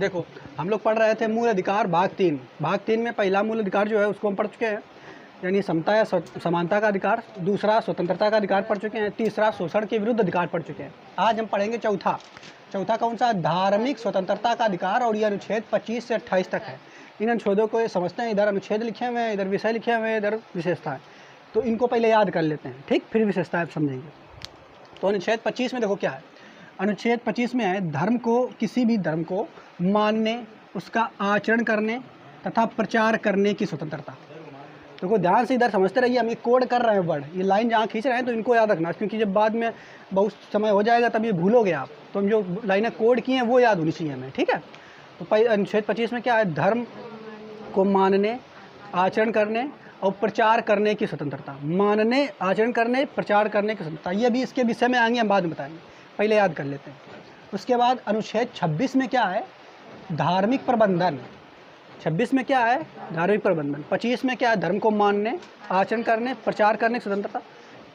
देखो, हम लोग पढ़ रहे थे मूल अधिकार भाग तीन में पहला मूल अधिकार जो है उसको हम पढ़ चुके हैं, यानी समता या समानता का अधिकार। दूसरा स्वतंत्रता का अधिकार पढ़ चुके हैं। तीसरा शोषण के विरुद्ध अधिकार पढ़ चुके हैं। आज हम पढ़ेंगे चौथा कौन सा? धार्मिक स्वतंत्रता का अधिकार, और ये अनुच्छेद 25 से 28 तक है। इन अनुच्छेदों को समझते हैं, इधर अनुच्छेद लिखे हुए हैं, इधर विषय लिखे हुए हैं, इधर विशेषताएं। तो इनको पहले याद कर लेते हैं, ठीक, फिर विशेषताएं समझेंगे। तो अनुच्छेद 25 में देखो क्या है। अनुच्छेद 25 में है धर्म को, किसी भी धर्म को मानने, उसका आचरण करने तथा प्रचार करने की स्वतंत्रता। देखो ध्यान से इधर समझते रहिए, हम ये कोड कर रहे हैं वर्ड, ये लाइन जहाँ खींच रहे हैं तो इनको याद रखना, क्योंकि जब बाद में बहुत समय हो जाएगा तब ये भूलोगे आप। तो हम जो लाइनें कोड की हैं वो याद होनी चाहिए हमें, ठीक है। तो अनुच्छेद 25 में क्या है? धर्म को मानने, आचरण करने और प्रचार करने की स्वतंत्रता। मानने, आचरण करने, प्रचार करने की स्वतंत्रता। ये भी इसके विषय में आएंगे, हम बाद में बताएंगे, पहले याद कर लेते हैं। उसके बाद अनुच्छेद 26 में क्या है? धार्मिक प्रबंधन। 26 में क्या है? धार्मिक प्रबंधन। 25 में क्या है? धर्म को मानने, आचरण करने, प्रचार करने की स्वतंत्रता।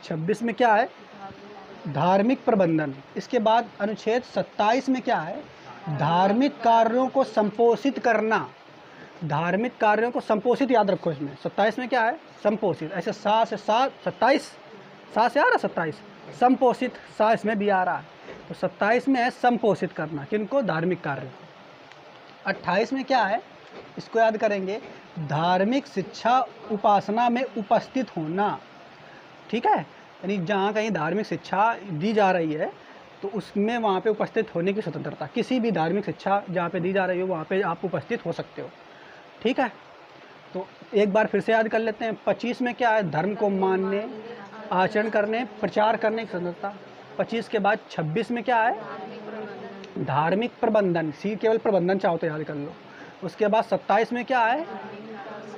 26 में क्या है? धार्मिक प्रबंधन। इसके बाद अनुच्छेद 27 में क्या है? धार्मिक कार्यों को संपोषित करना। धार्मिक कार्यों को संपोषित, याद रखो इसमें। 27 में क्या है? संपोषित। ऐसे सा से सा 27, सा से आ रहा 27, संपोषित, सा इसमें भी आ रहा है। तो 27 में है संपोषित करना, किनको? धार्मिक कार्य। 28 में क्या है? इसको याद करेंगे, धार्मिक शिक्षा उपासना में उपस्थित होना, ठीक है। यानी जहाँ कहीं धार्मिक शिक्षा दी जा रही है तो उसमें वहाँ पे उपस्थित होने की स्वतंत्रता। किसी भी धार्मिक शिक्षा जहाँ पे दी जा रही हो वहाँ पे आप उपस्थित हो सकते हो, ठीक है। तो एक बार फिर से याद कर लेते हैं। 25 में क्या है? धर्म को मानने, आचरण करने, प्रचार करने की स्वतंत्रता। 25 के बाद 26 में क्या है? धार्मिक प्रबंधन। सी केवल प्रबंधन चाहो तो याद कर लो। उसके बाद 27 में क्या है?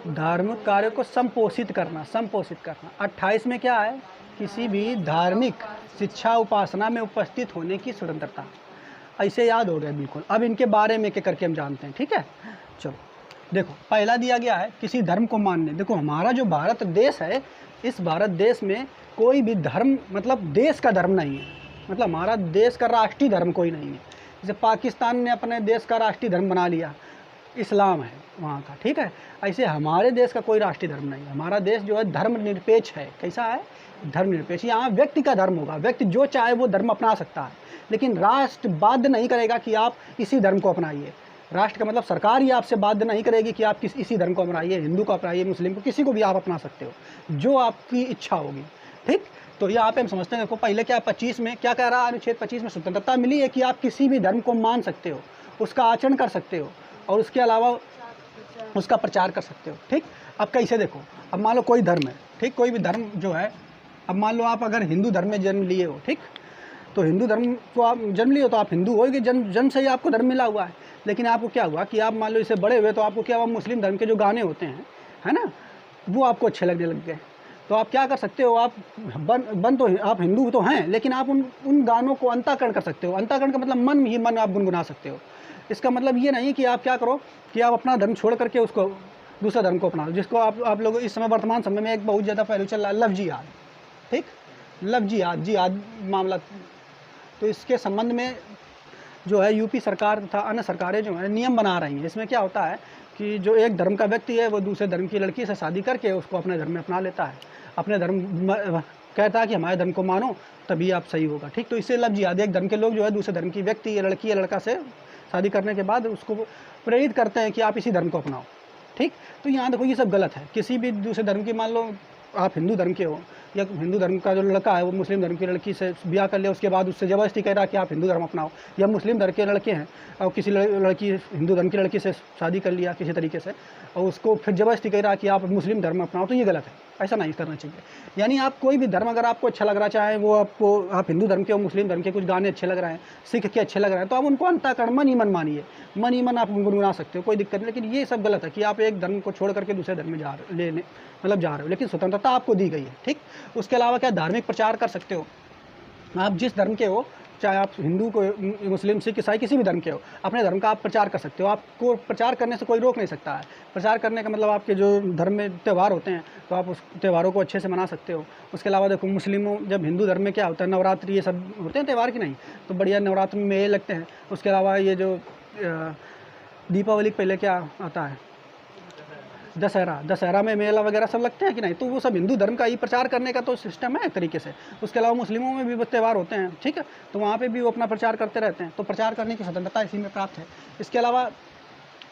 धार्मिक कार्यों को संपोषित करना, संपोषित करना। 28 में क्या है? किसी भी धार्मिक शिक्षा उपासना में उपस्थित होने की स्वतंत्रता। ऐसे याद हो गया बिल्कुल। अब इनके बारे में क्या करके हम जानते हैं, ठीक है। चलो देखो, पहला दिया गया है किसी धर्म को मानने। देखो हमारा जो भारत देश है, इस भारत देश में कोई भी धर्म मतलब देश का धर्म नहीं है, मतलब हमारा देश का राष्ट्रीय धर्म कोई नहीं है। जैसे पाकिस्तान ने अपने देश का राष्ट्रीय धर्म बना लिया, इस्लाम है वहाँ का, ठीक है। ऐसे हमारे देश का कोई राष्ट्रीय धर्म नहीं है। हमारा देश जो है धर्मनिरपेक्ष है। कैसा है? धर्मनिरपेक्ष। यहाँ व्यक्ति का धर्म होगा, व्यक्ति जो चाहे वो धर्म अपना सकता है, लेकिन राष्ट्र बाध्य नहीं करेगा कि आप इसी धर्म को अपनाइए। राष्ट्र का मतलब सरकार ही आपसे बाध्य नहीं करेगी कि आप इसी धर्म को अपनाइए, हिंदू को अपनाइए, मुस्लिम को, किसी को भी आप अपना सकते हो, जो आपकी इच्छा होगी, ठीक। तो यहाँ पे हम समझते हैं। देखो पहले क्या 25 में क्या कह रहा है? अनुच्छेद 25 में स्वतंत्रता मिली है कि आप किसी भी धर्म को मान सकते हो, उसका आचरण कर सकते हो और उसके अलावा उसका प्रचार कर सकते हो, ठीक। अब कैसे? देखो, अब मान लो कोई धर्म है, ठीक, कोई भी धर्म जो है, अब मान लो आप अगर हिंदू धर्म में जन्म लिए हो, ठीक, तो हिंदू धर्म को आप जन्म लिए हो तो आप हिंदू होगे, जन्म से ही आपको धर्म मिला हुआ है। लेकिन आपको क्या हुआ कि आप मान लो इसे बड़े हुए तो आपको क्या हुआ? मुस्लिम धर्म के जो गाने होते हैं, है ना, वो आपको अच्छे लगने लग गए। तो आप क्या कर सकते हो? आप बन तो आप हिंदू तो हैं, लेकिन आप उन गानों को अंतःकरण कर सकते हो। अंतःकरण का मतलब मन ही मन आप गुनगुना सकते हो। इसका मतलब ये नहीं कि आप क्या करो कि आप अपना धर्म छोड़ करके उसको दूसरा धर्म को अपना लो, जिसको आप लोग इस समय वर्तमान समय में एक बहुत ज़्यादा पहलू चल रहा है, लव जिहाद, ठीक, लव जिहाद मामला। तो इसके संबंध में जो है यूपी सरकार तथा अन्य सरकारें जो है नियम बना रही हैं। इसमें क्या होता है कि जो एक धर्म का व्यक्ति है वो दूसरे धर्म की लड़की से शादी करके उसको अपने धर्म में अपना लेता है, अपने धर्म कहता है कि हमारे धर्म को मानो तभी आप सही होगा, ठीक। तो इससे लव जिहाद, एक धर्म के लोग जो है दूसरे धर्म की व्यक्ति या लड़की या लड़का से शादी करने के बाद उसको प्रेरित करते हैं कि आप इसी धर्म को अपनाओ, ठीक। तो यहाँ देखो ये सब गलत है। किसी भी दूसरे धर्म की, मान लो आप हिंदू धर्म के हो या हिंदू धर्म का जो लड़का है वो मुस्लिम धर्म की लड़की से ब्याह कर लिया, उसके बाद उससे ज़बरदस्ती कह रहा है कि आप हिंदू धर्म अपनाओ, या मुस्लिम धर्म के लड़के हैं और किसी लड़की हिंदू धर्म की लड़की से शादी कर लिया किसी तरीके से और उसको फिर ज़बरदस्ती कह रहा है कि आप मुस्लिम धर्म अपनाओ, तो ये गलत है, ऐसा नहीं करना चाहिए। यानी आप कोई भी धर्म अगर आपको अच्छा लग रहा, चाहे वो आप हिंदू धर्म के हो, मुस्लिम धर्म के कुछ गाने अच्छे लग रहे हैं, सिख के अच्छे लग रहे हैं, तो आप उनको अंतःकरण मन ही मन मानिए, मन ही मन आप गुनगुना सकते हो, कोई दिक्कत नहीं। लेकिन ये सब गलत है कि आप एक धर्म को छोड़ करके दूसरे धर्म में जा रहे हो, लेकिन स्वतंत्रता आपको दी गई है, ठीक। उसके अलावा क्या धार्मिक प्रचार कर सकते हो? आप जिस धर्म के हो, चाहे आप हिंदू को, मुस्लिम, सिख, ईसाई, किसी भी धर्म के हो, अपने धर्म का आप प्रचार कर सकते हो। आपको प्रचार करने से कोई रोक नहीं सकता है। प्रचार करने का मतलब आपके जो धर्म में त्यौहार होते हैं तो आप उस त्योहारों को अच्छे से मना सकते हो। उसके अलावा देखो मुस्लिमों, जब हिंदू धर्म में क्या होता है, नवरात्रि ये सब होते हैं त्यौहार की नहीं, तो बढ़िया नवरात्रि में मेले लगते हैं। उसके अलावा ये जो दीपावली के पहले क्या आता है? दशहरा। दशहरा में मेला वगैरह सब लगते हैं कि नहीं? तो वो सब हिंदू धर्म का ही प्रचार करने का तो सिस्टम है एक तरीके से। उसके अलावा मुस्लिमों में भी वो त्यौहार होते हैं, ठीक है, तो वहाँ पे भी वो अपना प्रचार करते रहते हैं, तो प्रचार करने की स्वतंत्रता इसी में प्राप्त है। इसके अलावा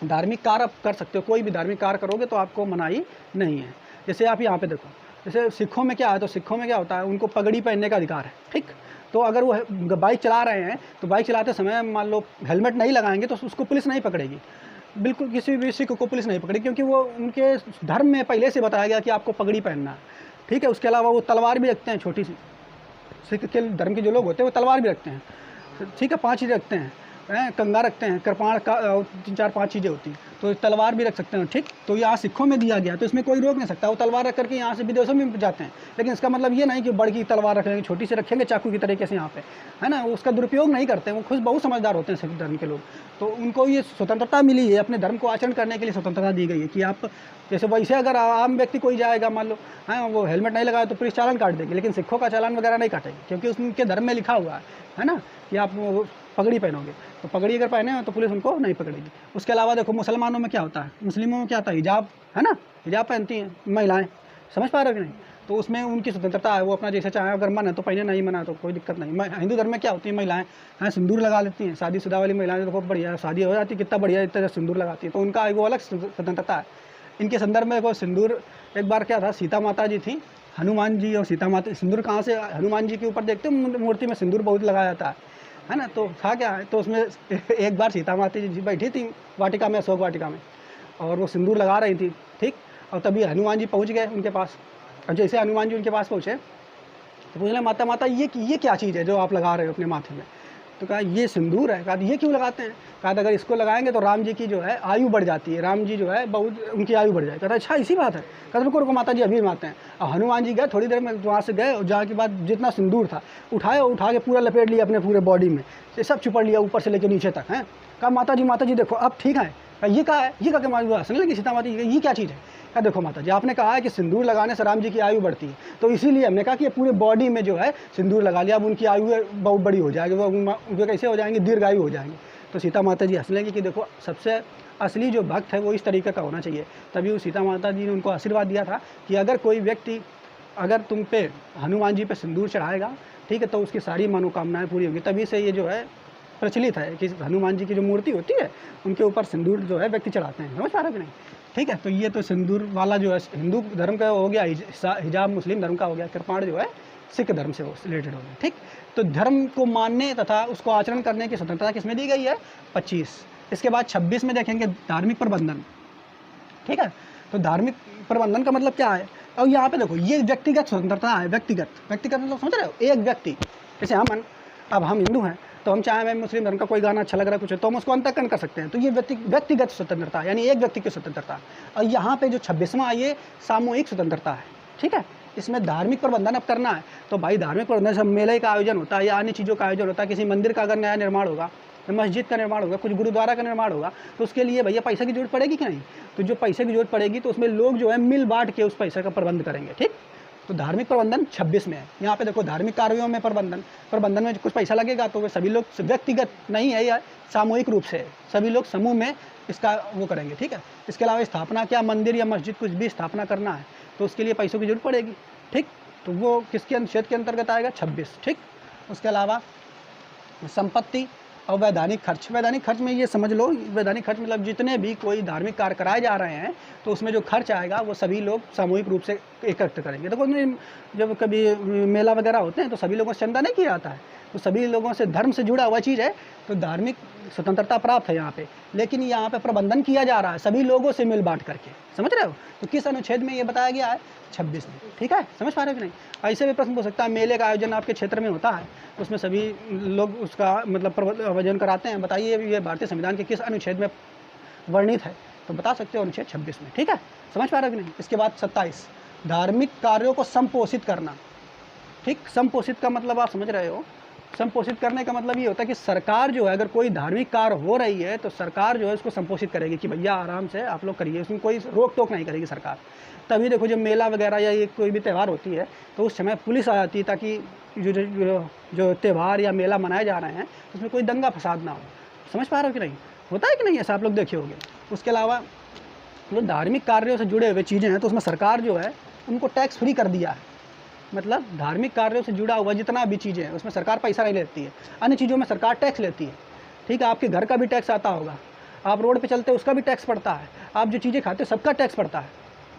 धार्मिक कार्य आप कर सकते हो, कोई भी धार्मिक कार्य करोगे तो आपको मनाही नहीं है। जैसे आप यहाँ पे देखो, जैसे सिखों में क्या है, तो सिखों में क्या होता है, उनको पगड़ी पहनने का अधिकार है, ठीक। तो अगर वो बाइक चला रहे हैं तो बाइक चलाते समय मान लो हेलमेट नहीं लगाएंगे तो उसको पुलिस नहीं पकड़ेगी, बिल्कुल किसी भी सिख को पुलिस नहीं पकड़ेगी, क्योंकि वो उनके धर्म में पहले से बताया गया कि आपको पगड़ी पहनना है, ठीक है। उसके अलावा वो तलवार भी रखते हैं, छोटी सी, सिख के धर्म के जो लोग होते हैं वो तलवार भी रखते हैं, ठीक है, 5 चीज़ें रखते हैं, कंगा रखते हैं, कृपाण का 3-4-5 चीज़ें होती हैं, तो तलवार भी रख सकते हैं, ठीक। तो यहाँ सिखों में दिया गया, तो इसमें कोई रोक नहीं सकता, वो तलवार रख करके यहाँ से विदेशों में जाते हैं। लेकिन इसका मतलब ये नहीं कि बड़ की तलवार रखेंगे, छोटी से रखेंगे चाकू की तरीके से यहाँ पे, है ना, उसका दुरुपयोग नहीं करते हैं, वो खुद बहुत समझदार होते हैं सिख धर्म के लोग। तो उनको ये स्वतंत्रता मिली है, अपने धर्म को आचरण करने के लिए स्वतंत्रता दी गई है कि आप जैसे वैसे अगर आम व्यक्ति कोई जाएगा मान लो, हाँ, वो हेलमेट नहीं लगाया तो पुलिस चालान काट देगी, लेकिन सिखों का चालान वगैरह नहीं काटेगी, क्योंकि उनके धर्म में लिखा हुआ है ना, कि आप पगड़ी पहनोगे, तो पगड़ी अगर पहने हो तो पुलिस उनको नहीं पकड़ेगी। उसके अलावा देखो मुसलमानों में क्या होता है, मुस्लिमों में क्या होता है, हिजाब, है ना, हिजाब पहनती हैं महिलाएं, समझ पा रहे हो कि नहीं? तो उसमें उनकी स्वतंत्रता है, वो अपना जैसे चाहे, अगर मन है तो पहने, नहीं मना तो कोई दिक्कत नहीं। हिंदू धर्म में क्या होती है, महिलाएं हैं सिंदूर लगा लेती हैं, शादीशुदा वाली महिलाएं तो बहुत बढ़िया, शादी हो जाती है कितना बढ़िया, इतना सिंदूर लगाती है, तो उनका वो अलग स्वतंत्रता है। इनके संदर्भ में वो सिंदूर, एक बार क्या था, सीता माता जी थी, हनुमान जी और सीता माता, सिंदूर कहाँ से, हनुमान जी के ऊपर देखते हो मूर्ति में सिंदूर बहुत लगाया जाता है ना, तो था क्या है, तो उसमें एक बार सीता माता जी बैठी थी वाटिका में, अशोक वाटिका में, और वो सिंदूर लगा रही थी, ठीक। और तभी हनुमान जी पहुंच गए उनके पास, और जैसे हनुमान जी उनके पास पहुँचे तो पूछने, माता माता ये क्या चीज़ है जो आप लगा रहे हो अपने माथे में? तो कहा ये सिंदूर है। कहा ये क्यों लगाते हैं? कहा अगर इसको लगाएंगे तो राम जी की जो है आयु बढ़ जाती है, राम जी जो है बहुत उनकी आयु बढ़ जाए। कहता अच्छा इसी बात है? कहते रुको रुको माता जी अभी माते हैं। और हनुमान जी गए, थोड़ी देर में वहाँ से गए, और जाने के बाद जितना सिंदूर था उठा के पूरा लपेट लिया अपने पूरे बॉडी में, ये सब चिपड़ लिया ऊपर से लेकर नीचे तक है। कहा माता जी देखो अब ठीक है। ये क्या है? ये क्या माता हंसने लगी सीता माता, ये क्या चीज़ है? कहा देखो माता जी आपने कहा है कि सिंदूर लगाने से राम जी की आयु बढ़ती है, तो इसीलिए हमने कहा कि ये पूरे बॉडी में जो है सिंदूर लगा लिया, अब उनकी आयु बहुत बड़ी हो जाएगी, वो कैसे हो जाएंगे, दीर्घायु हो जाएंगे। तो सीता माता जी हंसने लगी कि देखो सबसे असली जो भक्त है वो इस तरीके का होना चाहिए। तभी वो सीता माता जी ने उनको आशीर्वाद दिया था कि अगर कोई व्यक्ति अगर तुम पे हनुमान जी पे सिंदूर चढ़ाएगा, ठीक है, तो उसकी सारी मनोकामनाएं पूरी होंगी। तभी से ये जो है प्रचलित है कि हनुमान जी की जो मूर्ति होती है उनके ऊपर सिंदूर जो है व्यक्ति चढ़ाते हैं। समझ पा रहे हो कि नहीं? ठीक है, तो ये तो सिंदूर वाला जो है हिंदू धर्म का हो गया, हिजाब मुस्लिम धर्म का हो गया, कृपाण जो है सिख धर्म से रिलेटेड हो गया। ठीक, तो धर्म को मानने तथा उसको आचरण करने की स्वतंत्रता किसमें दी गई है? 25। इसके बाद 26 में देखेंगे धार्मिक प्रबंधन। ठीक है, तो धार्मिक प्रबंधन का मतलब क्या है? और यहाँ पे देखो ये व्यक्तिगत स्वतंत्रता है। व्यक्तिगत मतलब समझ रहे हो? एक व्यक्ति, जैसे अब हम हिंदू हैं तो हम चाहे हमें मुस्लिम धर्म का कोई गाना अच्छा लग रहा है कुछ है तो हम उसको अंतःकरण कर सकते हैं। तो ये व्यक्तिगत स्वतंत्रता यानी एक व्यक्ति की स्वतंत्रता। और यहाँ पे जो 26वां ये सामूहिक स्वतंत्रता है। ठीक है, इसमें धार्मिक प्रबंधन अब करना है तो भाई धार्मिक प्रबंधन से मेले का आयोजन होता है या अन्य चीज़ों का आयोजन होता है, किसी मंदिर का अगर नया निर्माण होगा, मस्जिद का निर्माण होगा, कुछ गुरुद्वारा का निर्माण होगा, तो उसके लिए भैया पैसे की जरूरत पड़ेगी कि नहीं? तो जो पैसे की जरूरत पड़ेगी तो उसमें लोग जो है मिल बांट के उस पैसे का प्रबंध करेंगे। ठीक, तो धार्मिक प्रबंधन 26 में है। यहाँ पे देखो धार्मिक कार्यों में प्रबंधन में कुछ पैसा लगेगा तो वे सभी लोग व्यक्तिगत नहीं है या सामूहिक रूप से सभी लोग समूह में इसका वो करेंगे। ठीक है, इसके अलावा स्थापना क्या मंदिर या मस्जिद कुछ भी स्थापना करना है तो उसके लिए पैसों की जरूरत पड़ेगी। ठीक, तो वो किसके अनुच्छेद के अंतर्गत आएगा? 26। ठीक, उसके अलावा संपत्ति और वैधानिक खर्च। वैधानिक खर्च में ये समझ लो, वैधानिक खर्च मतलब जितने भी कोई धार्मिक कार्य कराए जा रहे हैं तो उसमें जो खर्च आएगा वो सभी लोग सामूहिक रूप से एकत्र करेंगे। देखो जब कभी मेला वगैरह होते हैं तो सभी लोगों से चंदा नहीं किया जाता है, तो सभी लोगों से धर्म से जुड़ा हुआ चीज़ है, तो धार्मिक स्वतंत्रता प्राप्त है यहाँ पे। लेकिन यहाँ पे प्रबंधन किया जा रहा है सभी लोगों से मिल बांट करके। समझ रहे हो? तो किस अनुच्छेद में ये बताया गया है? 26 में। ठीक है, समझ पा रहे हो कि नहीं? ऐसे भी प्रश्न हो सकता है, मेले का आयोजन आपके क्षेत्र में होता है, उसमें सभी लोग उसका मतलब आयोजन कराते हैं, बताइए ये भारतीय संविधान के किस अनुच्छेद में वर्णित है? तो बता सकते हो अनुच्छेद 26 में। ठीक है, समझ पा रहे हो कि नहीं? इसके बाद 27 धार्मिक कार्यों को संपोषित करना। ठीक, संपोषित का मतलब आप समझ रहे हो? संपोषित करने का मतलब ये होता है कि सरकार जो है अगर कोई धार्मिक कार्य हो रही है तो सरकार जो है उसको संपोषित करेगी कि भैया आराम से आप लोग करिए, उसमें कोई रोक टोक नहीं करेगी सरकार। तभी देखो जब मेला वगैरह या ये कोई भी त्यौहार होती है तो उस समय पुलिस आ जाती है ताकि जो त्यौहार या मेला मनाए जा रहे हैं उसमें कोई दंगा फसाद ना हो। समझ पा रहे हो कि नहीं? होता है कि नहीं, ऐसा आप लोग देखे होंगे। उसके अलावा जो धार्मिक कार्यों से जुड़े हुए चीज़ें हैं तो उसमें सरकार जो है उनको टैक्स फ्री कर दिया है। मतलब धार्मिक कार्यों से जुड़ा हुआ जितना भी चीज़ें हैं उसमें सरकार पैसा नहीं लेती है, अन्य चीज़ों में सरकार टैक्स लेती है। ठीक है, आपके घर का भी टैक्स आता होगा, आप रोड पे चलते हो उसका भी टैक्स पड़ता है, आप जो चीज़ें खाते हो सबका टैक्स पड़ता है,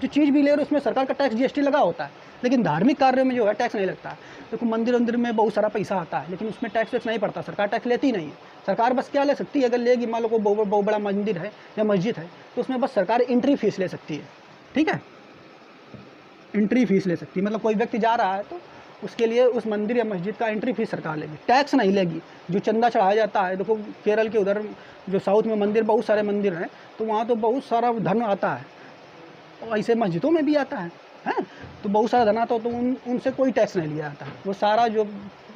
जो चीज़ भी ले रहे हो उसमें सरकार का टैक्स जीएसटी लगा होता है। लेकिन धार्मिक कार्यों में जो है टैक्स नहीं लगता है। देखो मंदिर में बहुत सारा पैसा आता है लेकिन उसमें टैक्स नहीं पड़ता, सरकार टैक्स लेती नहीं है। सरकार बस क्या ले सकती है, अगर लेगी, मान लो को बहुत बड़ा मंदिर है या मस्जिद है तो उसमें बस सरकार एंट्री फीस ले सकती है। ठीक है, एंट्री फीस ले सकती है, मतलब कोई व्यक्ति जा रहा है तो उसके लिए उस मंदिर या मस्जिद का एंट्री फीस सरकार लेगी, टैक्स नहीं लेगी। जो चंदा चढ़ाया जाता है, देखो केरल के उधर जो साउथ में मंदिर, बहुत सारे मंदिर हैं तो वहाँ तो बहुत सारा धन आता है, और ऐसे मस्जिदों में भी आता है तो बहुत सारा धन आता हो तो उनसे कोई टैक्स नहीं लिया जाता। वो सारा जो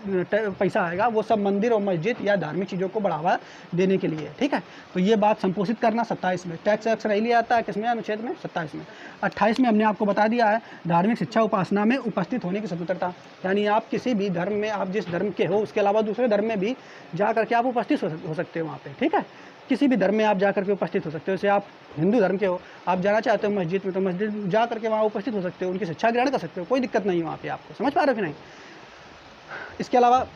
पैसा आएगा वो सब मंदिर और मस्जिद या धार्मिक चीज़ों को बढ़ावा देने के लिए। ठीक है, तो ये बात संपोषित करना 27 में, टैक्स वैक्स नहीं लिया जाता है। किसमें? अनुच्छेद में 27 में। 28 में हमने आपको बता दिया है धार्मिक शिक्षा उपासना में उपस्थित होने की स्वतंत्रता, यानी आप किसी भी धर्म में, आप जिस धर्म के हो उसके अलावा दूसरे धर्म में भी जा करके आप उपस्थित हो सकते हो वहाँ पर। ठीक है, किसी भी धर्म में आप जा करके उपस्थित हो सकते हो। जैसे आप हिंदू धर्म के हो, आप जाना चाहते हो मस्जिद में तो मस्जिद जा करके वहाँ उपस्थित हो सकते हो, उनकी शिक्षा ग्रहण कर सकते हो, कोई दिक्कत नहीं है वहाँ पे आपको। समझ पा रहे हो कि नहीं? इसके अलावा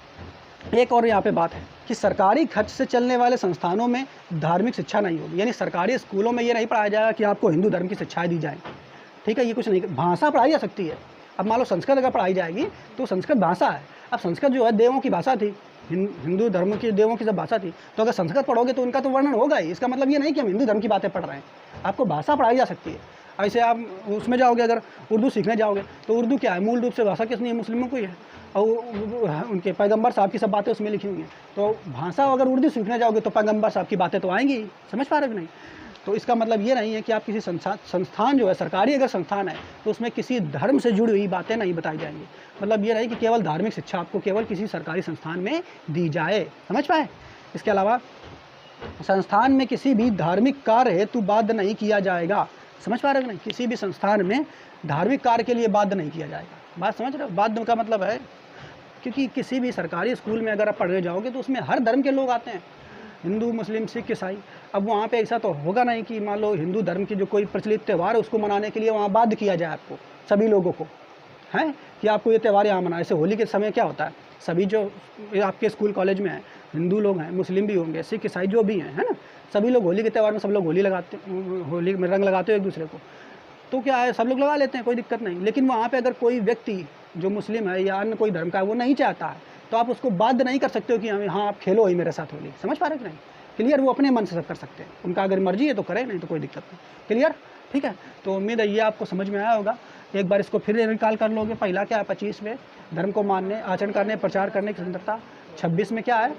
एक और यहाँ पे बात है कि सरकारी खर्च से चलने वाले संस्थानों में धार्मिक शिक्षा नहीं होगी, यानी सरकारी स्कूलों में ये नहीं पढ़ाया जाएगा कि आपको हिंदू धर्म की शिक्षाएं दी जाएँ। ठीक है, ये कुछ नहीं, भाषा पढ़ाई जा सकती है। अब मान लो संस्कृत अगर पढ़ाई जाएगी तो संस्कृत भाषा है। अब संस्कृत जो है देवों की भाषा थी, हिंदू धर्म की देवों की जब भाषा थी, तो अगर संस्कृत पढ़ोगे तो उनका तो वर्णन होगा ही। इसका मतलब ये नहीं कि हम हिंदू धर्म की बातें पढ़ रहे हैं, आपको भाषा पढ़ाई जा सकती है। ऐसे आप उसमें जाओगे, अगर उर्दू सीखने जाओगे तो उर्दू क्या है, मूल रूप से भाषा किसने है, मुस्लिमों को ही है, और उनके पैगंबर साहब की सब बातें उसमें लिखी हुई हैं। तो भाषा अगर उर्दू सीखने जाओगे तो पैगंबर साहब की बातें तो आएंगी ही। समझ पा रहे हो कि नहीं? तो इसका मतलब ये नहीं है कि आप किसी संस्थान जो है सरकारी अगर संस्थान है तो उसमें किसी धर्म से जुड़ी हुई बातें नहीं बताई जाएंगी। मतलब ये नहीं कि केवल धार्मिक शिक्षा आपको केवल किसी सरकारी संस्थान में दी जाए। समझ पाए? इसके अलावा संस्थान में किसी भी धार्मिक कार्य हेतु बाध्य नहीं किया जाएगा। समझ पा रहे हो नहीं? किसी भी संस्थान में धार्मिक कार्य के लिए बाध्य नहीं किया जाएगा। बात समझ रहे हो? बाध्य का मतलब है, क्योंकि किसी भी सरकारी स्कूल में अगर आप पढ़ने जाओगे तो उसमें हर धर्म के लोग आते हैं, हिंदू, मुस्लिम, सिख, ईसाई। अब वहाँ पे ऐसा तो होगा नहीं कि मान लो हिंदू धर्म की जो कोई प्रचलित त्यौहार है उसको मनाने के लिए वहाँ बाध्य किया जाए आपको, सभी लोगों को, हैं कि आपको ये त्यौहार यहाँ मनाए। जैसे होली के समय क्या होता है, सभी जो आपके स्कूल कॉलेज में है, हिंदू लोग हैं, मुस्लिम भी होंगे, सिख, ईसाई जो भी हैं, है ना, सभी लोग होली के त्यौहार में सब लोग होली लगाते, होली में रंग लगाते हो एक दूसरे को। तो क्या है, सब लोग लगा लेते हैं, कोई दिक्कत नहीं। लेकिन वहाँ पे अगर कोई व्यक्ति जो मुस्लिम है या अन्य कोई धर्म का है वो नहीं चाहता है तो आप उसको बाध्य नहीं कर सकते हो कि हाँ आप खेलो ही मेरे साथ होली। समझ पा रहे कि नहीं? क्लियर? वो अपने मन से सब कर सकते हैं, उनका अगर मर्जी है तो करें, नहीं तो कोई दिक्कत नहीं। क्लियर? ठीक है, तो उम्मीद है ये आपको समझ में आया होगा। एक बार इसको फिर निकाल कर लोगे। पहला क्या है, 25 में धर्म को मानने, आचरण करने, प्रचार करने की स्वतंत्रता। 26 में क्या है,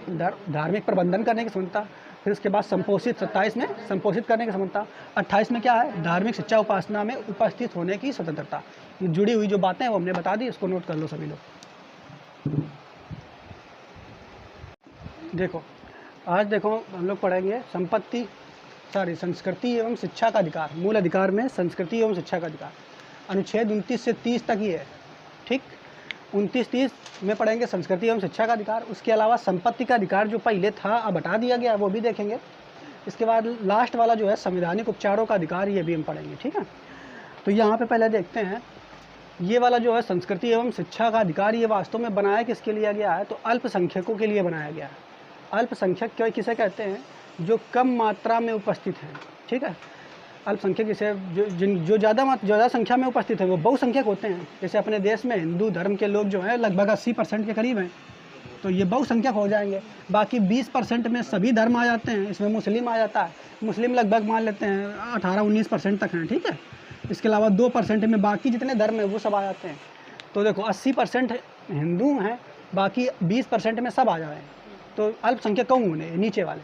धार्मिक प्रबंधन करने की स्वतंत्रता। फिर उसके बाद संपोषित, 27 में संपोषित करने की स्वतंत्रता। 28 में क्या है, धार्मिक शिक्षा उपासना में उपस्थित होने की स्वतंत्रता। जुड़ी हुई जो बातें हैं वो हमने बता दी, इसको नोट कर लो सभी लोग। देखो आज देखो हम लोग पढ़ेंगे संस्कृति एवं शिक्षा का अधिकार। मूल अधिकार में संस्कृति एवं शिक्षा का अधिकार अनुच्छेद 29 से 30 तक ही है। ठीक, 29-30 में पढ़ेंगे संस्कृति एवं शिक्षा का अधिकार। उसके अलावा संपत्ति का अधिकार जो पहले था अब हटा दिया गया, वो भी देखेंगे। इसके बाद लास्ट वाला जो है संवैधानिक उपचारों का अधिकार, ये भी हम पढ़ेंगे। ठीक है, तो यहाँ पे पहले देखते हैं ये वाला जो है संस्कृति एवं शिक्षा का अधिकार, ये वास्तव में बनाया किसके लिए गया है, तो अल्पसंख्यकों के लिए बनाया गया है। अल्पसंख्यक क्या किसे कहते हैं, जो कम मात्रा में उपस्थित हैं। ठीक है, अल्पसंख्यक जिसे जो ज़्यादा संख्या में उपस्थित है वो बहुसंख्यक होते हैं। जैसे अपने देश में हिंदू धर्म के लोग जो हैं लगभग 80% के करीब हैं, तो ये बहुसंख्यक हो जाएंगे। बाकी 20% में सभी धर्म आ जाते हैं, इसमें मुस्लिम आ जाता है। मुस्लिम लगभग मान लेते हैं 18-19% तक हैं। ठीक है, इसके अलावा 2% में बाकी जितने धर्म हैं वो सब आ जाते हैं। तो देखो 80% हिंदू हैं, बाकी 20% में सब आ जा रहे हैं, तो अल्पसंख्यक कौन होने, नीचे वाले।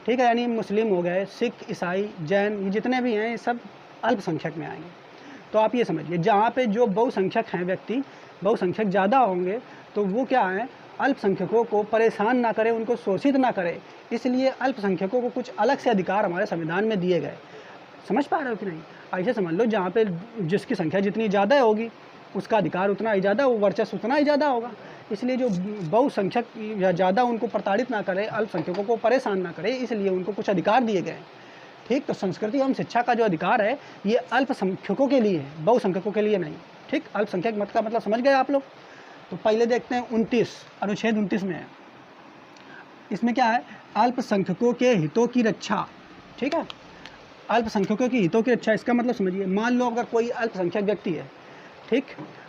ठीक है, यानी मुस्लिम हो गए, सिख, ईसाई, जैन, ये जितने भी हैं ये सब अल्पसंख्यक में आएंगे। तो आप ये समझिए, जहाँ पे जो बहुसंख्यक हैं व्यक्ति, बहुसंख्यक ज़्यादा होंगे तो वो क्या है, अल्पसंख्यकों को परेशान ना करे, उनको शोषित ना करे, इसलिए अल्पसंख्यकों को कुछ अलग से अधिकार हमारे संविधान में दिए गए। समझ पा रहे हो कि नहीं? ऐसे समझ लो, जहाँ पे जिसकी संख्या जितनी ज़्यादा होगी उसका अधिकार उतना ही ज़्यादा, वो वर्चस्व उतना ही ज़्यादा होगा। इसलिए जो बहुसंख्यक या ज़्यादा उनको प्रताड़ित ना करे, अल्पसंख्यकों को परेशान ना करे, इसलिए उनको कुछ अधिकार दिए गए हैं। ठीक, तो संस्कृति एवं शिक्षा का जो अधिकार है ये अल्पसंख्यकों के लिए है, बहुसंख्यकों के लिए नहीं। ठीक, अल्पसंख्यक मत का मतलब समझ गए आप लोग। तो पहले देखते हैं 29 अनुच्छेद 29 में है, इसमें क्या है, अल्पसंख्यकों के हितों की रक्षा। ठीक है, अल्पसंख्यकों के हितों की रक्षा, इसका मतलब समझिए, मान लो अगर कोई अल्पसंख्यक व्यक्ति है, ठीक,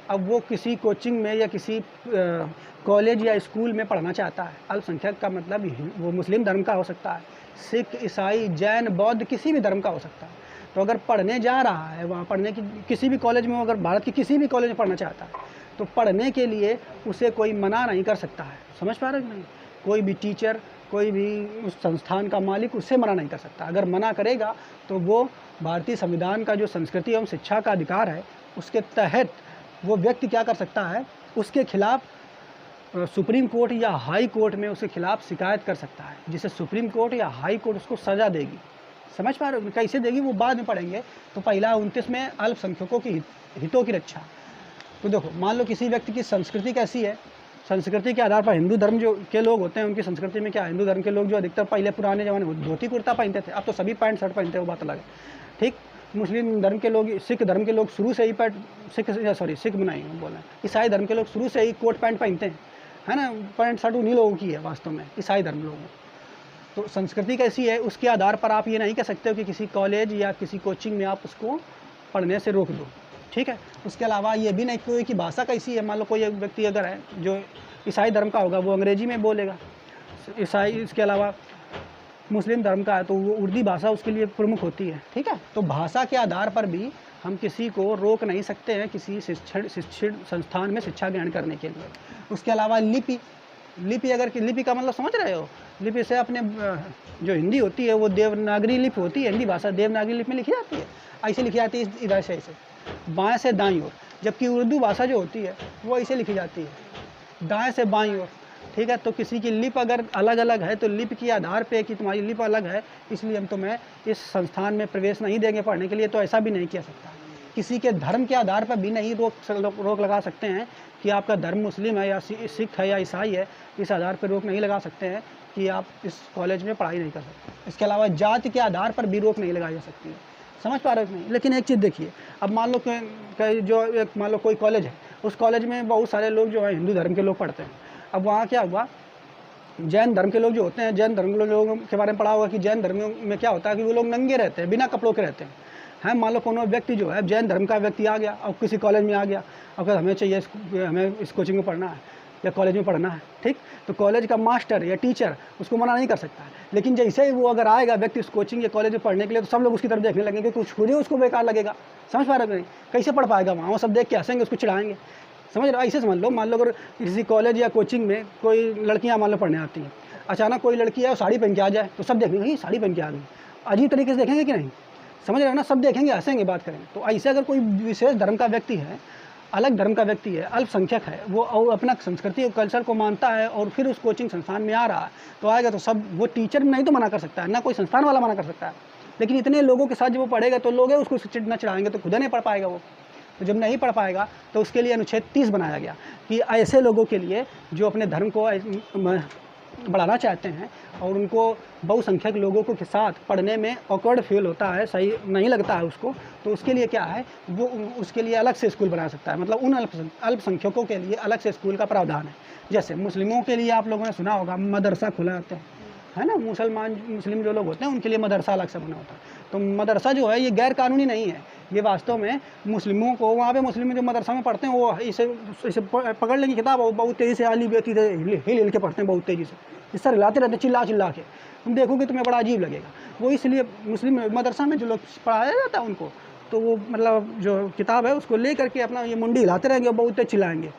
अब वो किसी कोचिंग में या किसी कॉलेज या स्कूल में पढ़ना चाहता है। अल्पसंख्यक का मतलब वो मुस्लिम धर्म का हो सकता है, सिख, ईसाई, जैन, बौद्ध, किसी भी धर्म का हो सकता है। तो अगर पढ़ने जा रहा है, वहाँ पढ़ने की किसी भी कॉलेज में, अगर भारत के किसी भी कॉलेज में पढ़ना चाहता है तो पढ़ने के लिए उसे कोई मना नहीं कर सकता है। समझ पा रहे हो कि नहीं? कोई भी टीचर, कोई भी उस संस्थान का मालिक उससे मना नहीं कर सकता। अगर मना करेगा तो वो भारतीय संविधान का जो संस्कृति एवं शिक्षा का अधिकार है उसके तहत वो व्यक्ति क्या कर सकता है, उसके खिलाफ सुप्रीम कोर्ट या हाई कोर्ट में उसके खिलाफ शिकायत कर सकता है, जिसे सुप्रीम कोर्ट या हाई कोर्ट उसको सज़ा देगी। समझ पा रहे हो? कैसे देगी वो बाद में पढ़ेंगे। तो पहला 29 में अल्पसंख्यकों की हितों की रक्षा। तो देखो, मान लो किसी व्यक्ति की संस्कृति कैसी है, संस्कृति के आधार पर हिंदू धर्म जो के लोग होते हैं उनकी संस्कृति में क्या है, हिंदू धर्म के लोग जो अधिकतर पहले पुराने ज़माने में धोती कुर्ता पहनते थे, अब तो सभी पैंट शर्ट पहनते हैं, वो बात अलग है। ठीक, मुस्लिम धर्म के लोग, सिख धर्म के लोग शुरू से ही सिख बनाई बोला, ईसाई धर्म के लोग शुरू से ही कोट पैंट पहनते हैं, है ना। पैंट शर्ट उन्हीं लोगों की है वास्तव में, ईसाई धर्म लोगों। तो संस्कृति कैसी है उसके आधार पर आप ये नहीं कह सकते हो कि किसी कॉलेज या किसी कोचिंग में आप उसको पढ़ने से रोक दो। ठीक है, उसके अलावा ये भी नहीं कोई कि भाषा कैसी है, मान लो कोई व्यक्ति अगर है जो ईसाई धर्म का होगा वो अंग्रेजी में बोलेगा, ईसाई, इसके अलावा मुस्लिम धर्म का है तो वो उर्दू भाषा उसके लिए प्रमुख होती है। ठीक है, तो भाषा के आधार पर भी हम किसी को रोक नहीं सकते हैं किसी शिक्षण संस्थान में शिक्षा ग्रहण करने के लिए। उसके अलावा लिपि, अगर लिपि का मतलब समझ रहे हो, लिपि से अपने जो हिंदी होती है वो देवनागरी लिपि होती है, हिंदी भाषा देवनागरी लिपि में लिखी जाती है, ऐसे लिखी जाती है इधर से ऐसे बाएं से दाईं ओर, जबकि उर्दू भाषा जो होती है वो ऐसे लिखी जाती है दाएं से बाईं ओर। ठीक है, तो किसी की लिप अगर अलग अलग है तो लिप के आधार पे कि तुम्हारी लिप अलग है इसलिए हम तुम्हें इस संस्थान में प्रवेश नहीं देंगे पढ़ने के लिए, तो ऐसा भी नहीं किया सकता। किसी के धर्म के आधार पर भी नहीं रोक लगा सकते हैं कि आपका धर्म मुस्लिम है या सिख है या ईसाई है, इस आधार पर रोक नहीं लगा सकते हैं कि आप इस कॉलेज में पढ़ाई नहीं कर सकते। इसके अलावा जाति के आधार पर भी रोक नहीं लगाई जा सकती है। समझ पा रहे हो नहीं? लेकिन एक चीज़ देखिए, अब मान लो मान लो कोई कॉलेज है, उस कॉलेज में बहुत सारे लोग जो है हिंदू धर्म के लोग पढ़ते हैं। अब वहाँ क्या हुआ, जैन धर्म के लोग जो होते हैं, जैन धर्म के लोगों के बारे में पढ़ा होगा कि जैन धर्म में क्या होता है कि वो लोग नंगे रहते हैं, बिना कपड़ों के रहते हैं। मान लो कोनो व्यक्ति जो है जैन धर्म का व्यक्ति आ गया और किसी कॉलेज में आ गया, अगर हमें चाहिए हमें इस कोचिंग में पढ़ना है या कॉलेज में पढ़ना है, ठीक, तो कॉलेज का मास्टर या टीचर उसको मना नहीं कर सकता है। लेकिन जैसे ही वो अगर आएगा व्यक्ति उस कोचिंग या कॉलेज में पढ़ने के लिए, तो सब लोग उसकी तरफ देखने लगेंगे, कुछ खुद ही उसको बेकार लगेगा। समझ पा रहे हो नहीं? कैसे पढ़ पाएगा वहाँ, वो सब देख के हंसेंगे, उसको चिढ़ाएंगे। समझ रहे हो? ऐसे समझ लो, मान लो अगर किसी कॉलेज या कोचिंग में कोई लड़कियाँ मान लो पढ़ने आती हैं, अचानक कोई लड़की है साड़ी पहन के आ जाए तो सब देखेंगे साड़ी पहन के आ गई, अजीब तरीके से देखेंगे कि नहीं? समझ रहे हो ना? सब देखेंगे, हंसेंगे, बात करेंगे। तो ऐसे अगर कोई विशेष धर्म का व्यक्ति है, अलग धर्म का व्यक्ति है, अल्पसंख्यक है, वो और अपना संस्कृति और कल्चर को मानता है और फिर उस कोचिंग संस्थान में आ रहा है, तो आएगा तो सब, वो टीचर नहीं तो मना कर सकता है, ना कोई संस्थान वाला मना कर सकता है। लेकिन इतने लोगों के साथ जब वो पढ़ेगा तो लोग उसको चिढ़ना चिढ़ाएंगे, तो खुद नहीं पढ़ पाएगा वो। तो जब नहीं पढ़ पाएगा तो उसके लिए अनुच्छेद 30 बनाया गया कि ऐसे लोगों के लिए जो अपने धर्म को बढ़ाना चाहते हैं और उनको बहुसंख्यक लोगों के साथ पढ़ने में ऑकवर्ड फील होता है, सही नहीं लगता है उसको, तो उसके लिए क्या है, वो उसके लिए अलग से स्कूल बना सकता है। मतलब उन अल्पसंख्यकों के लिए अलग से स्कूल का प्रावधान है। जैसे मुस्लिमों के लिए आप लोगों ने सुना होगा मदरसा खुला होता है ना, मुस्लिम जो लोग होते हैं उनके लिए मदरसा अलग से बना होता है। तो मदरसा जो है ये गैर कानूनी नहीं है, ये वास्तव में मुस्लिमों को, वहाँ पे मुस्लिम जो मदरसा में पढ़ते हैं वो इसे पकड़ लेंगे किताब, वो बहुत तेज़ी से आली बेती से हिल के पढ़ते हैं, बहुत तेज़ी से, इस तरह हिलाते रहते हैं चिल्ला के, तुम देखोगे तुम्हें बड़ा अजीब लगेगा। वो इसलिए मुस्लिम मदरसा में जो लोग पढ़ाया जाता है उनको, तो वो मतलब जो किताब है उसको ले करके अपना ये मुंडी हिलाते रहेंगे और बहुत तेज चिल्लाएंगे,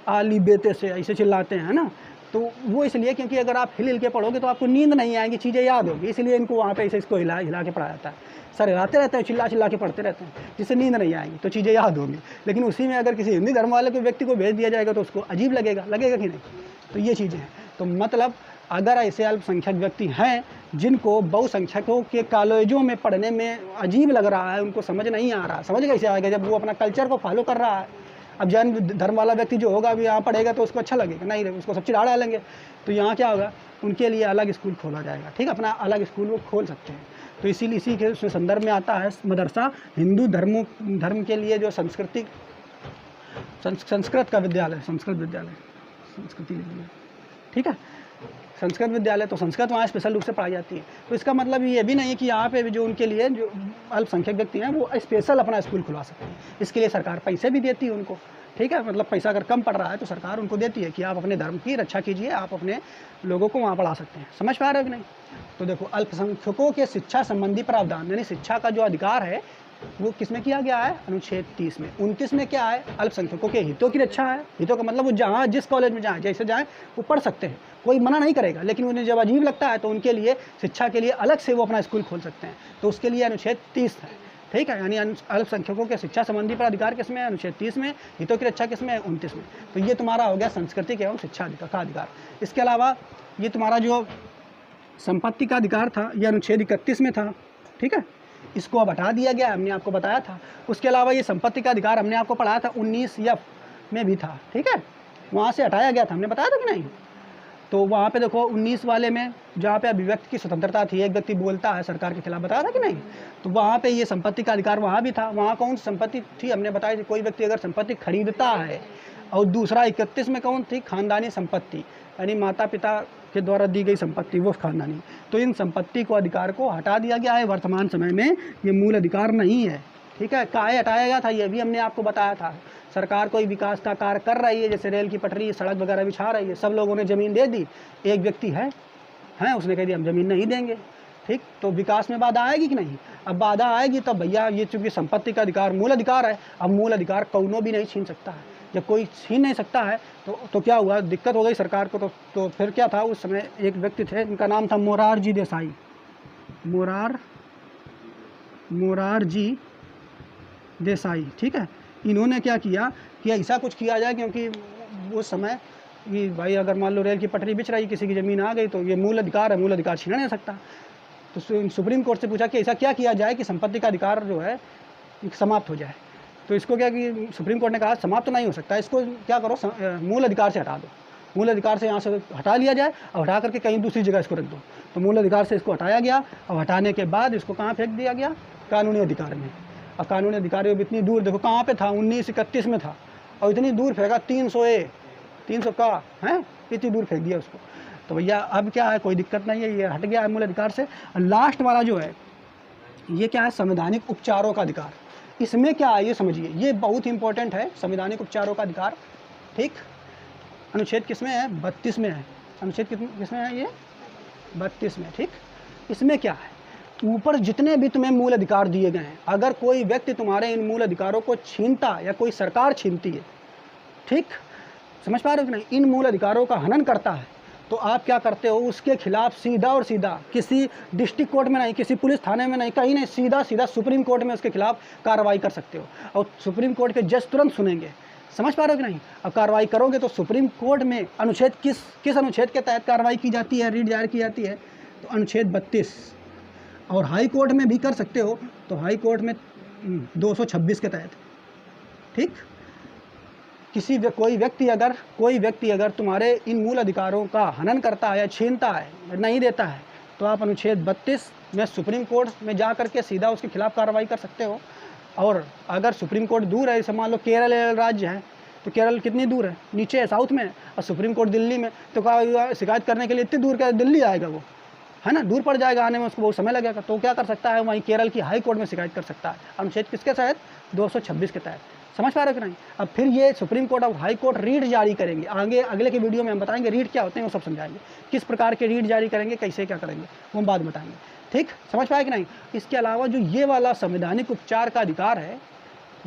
आली बेते से ऐसे चिल्लाते हैं ना। तो वो इसलिए क्योंकि अगर आप हिल के पढ़ोगे तो आपको नींद नहीं आएगी, चीज़ें याद होगी, इसलिए इनको वहाँ पे ऐसे इसको हिला के पढ़ाया जाता है। सर हिलाते रहते हैं, चिल्ला के पढ़ते रहते हैं, जिससे नींद नहीं आएगी तो चीज़ें याद होंगी। लेकिन उसी में अगर किसी हिंदी धर्म वाले को व्यक्ति को भेज दिया जाएगा तो उसको अजीब लगेगा कि नहीं? तो ये चीज़ें हैं। तो मतलब अगर ऐसे अल्पसंख्यक व्यक्ति हैं जिनको बहुसंख्यकों के कॉलेजों में पढ़ने में अजीब लग रहा है, उनको समझ नहीं आ रहा, समझ कैसे आएगा जब वो अपना कल्चर को फॉलो कर रहा है, अब जैन धर्म वाला व्यक्ति जो होगा अभी यहाँ पढ़ेगा तो उसको अच्छा लगेगा नहीं, उसको सब चिढ़ा डालेंगे। तो यहाँ क्या होगा, उनके लिए अलग स्कूल खोला जाएगा, ठीक है, अपना अलग स्कूल वो खोल सकते हैं। तो इसीलिए इसी के उसमें संदर्भ में आता है मदरसा हिंदू धर्म के लिए जो संस्कृत का विद्यालय, संस्कृति, ठीक है, संस्कृत विद्यालय। तो संस्कृत वहाँ स्पेशल रूप से पढ़ाई जाती है। तो इसका मतलब ये भी नहीं है कि यहाँ पे भी जो उनके लिए जो अल्पसंख्यक व्यक्ति हैं वो स्पेशल अपना स्कूल खुलवा सकते हैं। इसके लिए सरकार पैसे भी देती है उनको, ठीक है, मतलब पैसा अगर कम पड़ रहा है तो सरकार उनको देती है कि आप अपने धर्म की रक्षा कीजिए, आप अपने लोगों को वहाँ पढ़ा सकते हैं। समझ पा रहे हो कि नहीं? तो देखो, अल्पसंख्यकों के शिक्षा संबंधी प्रावधान यानी शिक्षा का जो अधिकार है वो किसमें किया गया है? अनुच्छेद 30 में। 29 में क्या है? अल्पसंख्यकों के हितों की रक्षा है। हितों का मतलब वो जहाँ जिस कॉलेज में जाएँ, जैसे जाएँ वो पढ़ सकते हैं, कोई मना नहीं करेगा, लेकिन उन्हें जब अजीब लगता है तो उनके लिए शिक्षा के लिए अलग से वो अपना स्कूल खोल सकते हैं। तो उसके लिए अनुच्छेद 30 है, ठीक है, यानी अल्पसंख्यकों के शिक्षा संबंधी पर अधिकार किसमें है? अनुच्छेद 30 में। हितों की रक्षा किसमें है? 29 में। तो ये तुम्हारा हो गया सांस्कृतिक एवं शिक्षा का अधिकार। इसके अलावा ये तुम्हारा जो संपत्ति का अधिकार था ये अनुच्छेद 31 में था, ठीक है, इसको अब हटा दिया गया, हमने आपको बताया था। उसके अलावा ये संपत्ति का अधिकार हमने आपको पढ़ाया था 19F में भी था, ठीक है, वहाँ से हटाया गया था, हमने बताया था कि नहीं? तो वहाँ पे देखो 19 वाले में जहाँ पे अभिव्यक्ति की स्वतंत्रता थी, एक व्यक्ति बोलता है सरकार के खिलाफ, बताया था कि नहीं? तो वहाँ पे ये संपत्ति का अधिकार वहाँ भी था। वहाँ कौन सी संपत्ति थी? हमने बताया थी, कोई व्यक्ति अगर संपत्ति खरीदता है। और दूसरा 31 में कौन थी? खानदानी संपत्ति, यानी माता पिता के द्वारा दी गई संपत्ति, वो खानदानी। तो इन संपत्ति को अधिकार को हटा दिया गया है। वर्तमान समय में ये मूल अधिकार नहीं है, ठीक है। काहे हटाया गया था ये भी हमने आपको बताया था। सरकार कोई विकास का कार्य कर रही है, जैसे रेल की पटरी, सड़क वगैरह बिछा रही है, सब लोगों ने ज़मीन दे दी, एक व्यक्ति है उसने कह दिया हम ज़मीन नहीं देंगे, ठीक, तो विकास में बाधा आएगी कि नहीं? अब बाधा आएगी तब भैया ये चूँकि संपत्ति का अधिकार मूल अधिकार है, अब मूल अधिकार कौनो भी नहीं छीन सकता है। जब कोई छीन नहीं सकता है तो क्या हुआ? दिक्कत हो गई सरकार को। तो फिर क्या था? उस समय एक व्यक्ति थे, इनका नाम था मोरारजी देसाई, मोरारजी देसाई, ठीक है। इन्होंने क्या किया कि ऐसा कुछ किया जाए, क्योंकि उस समय कि भाई अगर मान लो रेल की पटरी बिछ रही, किसी की ज़मीन आ गई तो ये मूल अधिकार है, मूल अधिकार छीना नहीं सकता। तो सुप्रीम कोर्ट से पूछा कि ऐसा क्या किया जाए कि संपत्ति का अधिकार जो है समाप्त हो जाए। तो इसको क्या कि सुप्रीम कोर्ट ने कहा समाप्त तो नहीं हो सकता, इसको क्या करो, मूल अधिकार से हटा दो, मूल अधिकार से यहाँ से हटा लिया जाए और हटा करके कहीं दूसरी जगह इसको रख दो। तो मूल अधिकार से इसको हटाया गया और हटाने के बाद इसको कहाँ फेंक दिया गया? कानूनी अधिकार में। और कानूनी अधिकार इतनी दूर, देखो कहाँ पे था? 1931 में था, और इतनी दूर फेंका 300 का है, इतनी दूर फेंक दिया उसको। तो भैया अब क्या है, कोई दिक्कत नहीं है, ये हट गया है मूल अधिकार से। और लास्ट वाला जो है ये क्या है? संवैधानिक उपचारों का अधिकार। इसमें क्या है ये समझिए, ये बहुत इंपॉर्टेंट है, संवैधानिक उपचारों का अधिकार, ठीक। अनुच्छेद किसमें है? 32 में है। अनुच्छेद किसमें है? ये 32 में, ठीक। इसमें क्या है? ऊपर जितने भी तुम्हें मूल अधिकार दिए गए हैं, अगर कोई व्यक्ति तुम्हारे इन मूल अधिकारों को छीनता या कोई सरकार छीनती है, ठीक, समझ पा रहे हो कि नहीं, इन मूल अधिकारों का हनन करता है, तो आप क्या करते हो? उसके खिलाफ सीधा और सीधा, किसी डिस्ट्रिक्ट कोर्ट में नहीं, किसी पुलिस थाने में नहीं, कहीं नहीं, सीधा सुप्रीम कोर्ट में उसके खिलाफ कार्रवाई कर सकते हो। और सुप्रीम कोर्ट के जज तुरंत सुनेंगे। समझ पा रहे हो कि नहीं? अब कार्रवाई करोगे तो सुप्रीम कोर्ट में अनुच्छेद किस अनुच्छेद के तहत कार्रवाई की जाती है, रीट दायर की जाती है? तो अनुच्छेद 32। और हाई कोर्ट में भी कर सकते हो, तो हाई कोर्ट में 226 के तहत, ठीक। कोई व्यक्ति अगर तुम्हारे इन मूल अधिकारों का हनन करता है या छीनता है, नहीं देता है, तो आप अनुच्छेद 32 में सुप्रीम कोर्ट में जा करके सीधा उसके खिलाफ कार्रवाई कर सकते हो। और अगर सुप्रीम कोर्ट दूर है, जैसे मान लो केरल राज्य है, तो केरल कितनी दूर है? नीचे है, साउथ में है, और सुप्रीम कोर्ट दिल्ली में, तो क्या शिकायत करने के लिए इतनी दूर क्या दिल्ली आएगा वो, है ना, दूर पड़ जाएगा, आने में उसको बहुत समय लगेगा। तो क्या कर सकता है? वहीं केरल की हाई कोर्ट में शिकायत कर सकता है, अनुच्छेद किसके तहत? 226 के तहत। समझ पा रहे हो कि नहीं? अब फिर ये सुप्रीम कोर्ट और हाई कोर्ट रीट जारी करेंगे। अगले के वीडियो में हम बताएंगे रीट क्या होते हैं, वो सब समझाएंगे, किस प्रकार के रीट जारी करेंगे, कैसे क्या करेंगे, वो हम बाद में बताएंगे, ठीक। समझ पाए कि नहीं? इसके अलावा जो ये वाला संवैधानिक उपचार का अधिकार है,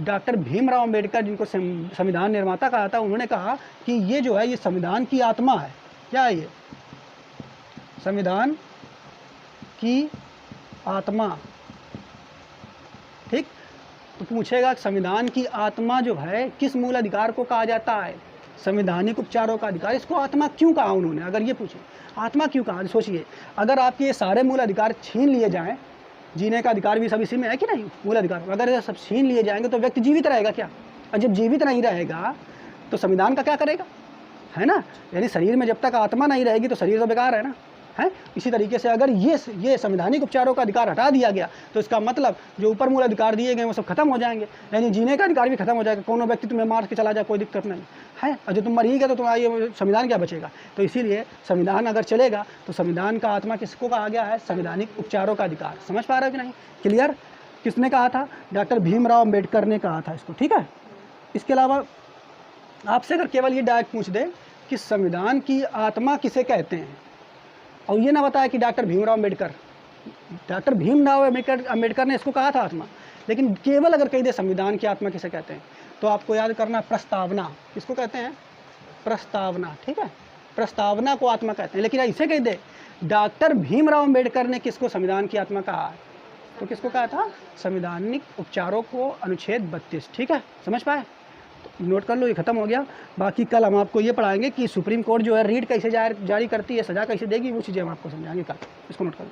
डॉक्टर भीमराव अम्बेडकर, जिनको संविधान निर्माता कहा था, उन्होंने कहा कि ये जो है ये संविधान की आत्मा है। क्या है ये? संविधान की आत्मा, ठीक। तो पूछेगा संविधान की आत्मा जो है किस मूल अधिकार को कहा जाता है? संवैधानिक उपचारों का अधिकार। इसको आत्मा क्यों कहा उन्होंने? अगर ये पूछे आत्मा क्यों कहा, सोचिए, अगर आपके ये सारे मूल अधिकार छीन लिए जाएं, जीने का अधिकार भी सब इसी में है कि नहीं? मूल अधिकार अगर ये सब छीन लिए जाएंगे तो व्यक्ति जीवित रहेगा क्या? और जब जीवित नहीं रहेगा तो संविधान का क्या करेगा, है ना। यानी शरीर में जब तक आत्मा नहीं रहेगी तो शरीर तो बेकार है ना, है। इसी तरीके से अगर ये संवैधानिक उपचारों का अधिकार हटा दिया गया तो इसका मतलब जो ऊपर मूल अधिकार दिए गए वो सब खत्म हो जाएंगे, यानी जीने का अधिकार भी खत्म हो जाएगा। कोनो व्यक्ति तुम्हें मार के चला जाए कोई दिक्कत नहीं है, और जो तुम मर ही गए तो तुम्हारा ये संविधान क्या बचेगा। तो इसीलिए संविधान अगर चलेगा तो संविधान का आत्मा किसको कहा गया है, संवैधानिक उपचारों का अधिकार। समझ पा रहे हो कि नहीं, क्लियर। किसने कहा था, डॉक्टर भीमराव अम्बेडकर ने कहा था इसको, ठीक है। इसके अलावा आपसे अगर केवल ये डायरेक्ट पूछ दे कि संविधान की आत्मा किसे कहते हैं, और ये ना बताया कि डॉक्टर भीमराव अम्बेडकर ने इसको कहा था आत्मा, लेकिन केवल अगर कही दे संविधान की आत्मा किसे कहते हैं तो आपको याद करना प्रस्तावना। किसको कहते हैं, प्रस्तावना, ठीक है। प्रस्तावना को आत्मा कहते हैं। लेकिन ऐसे कही दे डॉक्टर भीमराव अम्बेडकर ने किसको संविधान की आत्मा कहा, तो किसको कहा था, संवैधानिक उपचारों को, अनुच्छेद 32, ठीक है। समझ पाए, तो नोट कर लो, ये खत्म हो गया। बाकी कल हम आपको ये पढ़ाएंगे कि सुप्रीम कोर्ट जो है रीट कैसे जारी करती है, सज़ा कैसे देगी, वो चीज़ें हम आपको समझाएंगे कल। इसको नोट कर लो।